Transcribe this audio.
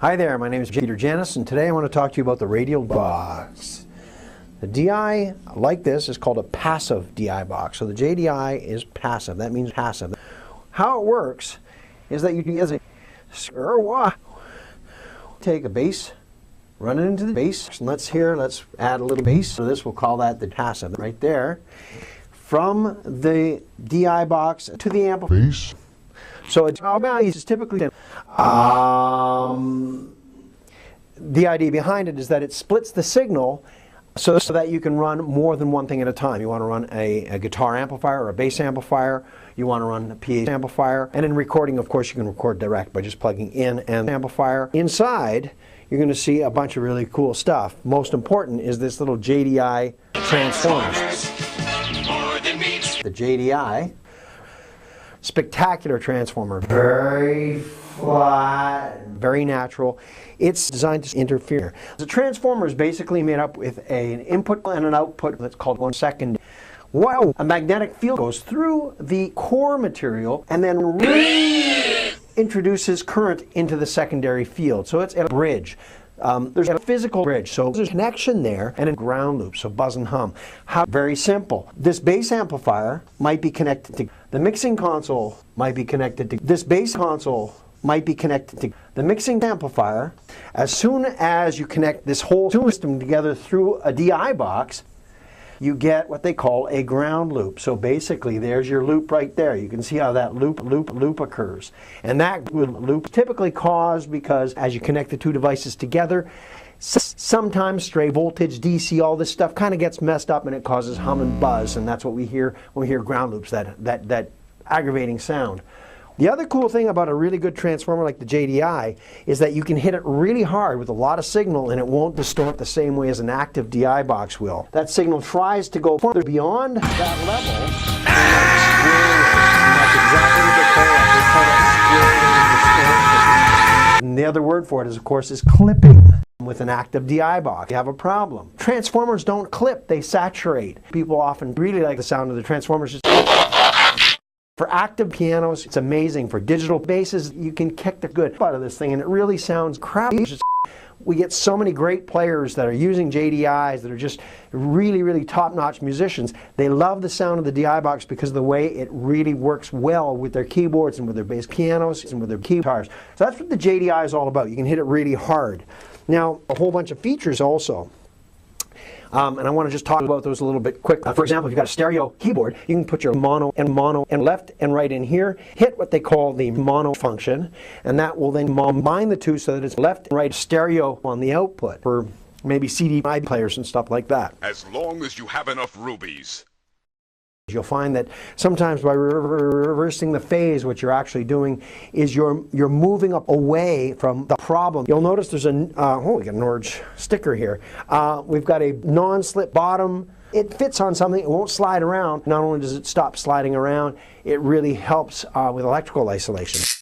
Hi there, my name is Jeter Janice, and today I want to talk to you about the radial box. The DI like this is called a passive DI box. So the JDI is passive. That means passive. How it works is that you can use a take a bass, run it into the bass, and let's add a little bass. So this, we'll call that the passive right there. From the DI box to the amplifier. So it's is typically the idea behind it is that it splits the signal so that you can run more than one thing at a time. You want to run a guitar amplifier or a bass amplifier. You want to run a PA amplifier. And in recording, of course, you can record direct by just plugging in an amplifier. Inside, you're going to see a bunch of really cool stuff. Most important is this little JDI transformer. The JDI. Spectacular transformer, very flat, very natural. It's designed to interfere. The transformer is basically made up with an input and an output that's called 1 second. Wow! A magnetic field goes through the core material and then introduces current into the secondary field. So it's a bridge. There's a physical bridge, so there's a connection there and a ground loop, so buzz and hum. Very simple. This bass amplifier might be connected to the mixing console, might be connected to this bass console, might be connected to the mixing amplifier. As soon as you connect this whole system together through a DI box, you get what they call a ground loop. So basically, there's your loop right there. You can see how that loop occurs. And that loop typically caused because as you connect the two devices together, sometimes stray voltage, DC, all this stuff kind of gets messed up and it causes hum and buzz. And that's what we hear when we hear ground loops, that aggravating sound. The other cool thing about a really good transformer like the JDI is that you can hit it really hard with a lot of signal and it won't distort the same way as an active DI box will. That signal tries to go further beyond that level. And the other word for it is, of course, is clipping. With an active DI box, you have a problem. Transformers don't clip, they saturate. People often really like the sound of the transformers. For active pianos, it's amazing. For digital basses, you can kick the good out of this thing, and it really sounds crappy. We get so many great players that are using JDIs that are just really, really top-notch musicians. They love the sound of the DI box because of the way it really works well with their keyboards and with their bass pianos and with their guitars. So that's what the JDI is all about. You can hit it really hard. Now, a whole bunch of features also. And I want to just talk about those a little bit quick. For example, if you've got a stereo keyboard, you can put your mono and left and right in here, hit what they call the mono function, and that will then combine the two so that it's left and right stereo on the output for maybe CD players and stuff like that. As long as you have enough rubies. You'll find that sometimes by reversing the phase, what you're actually doing is you're moving up away from the problem. You'll notice there's we got an orange sticker here. We've got a non-slip bottom. It fits on something, it won't slide around. Not only does it stop sliding around, it really helps with electrical isolation.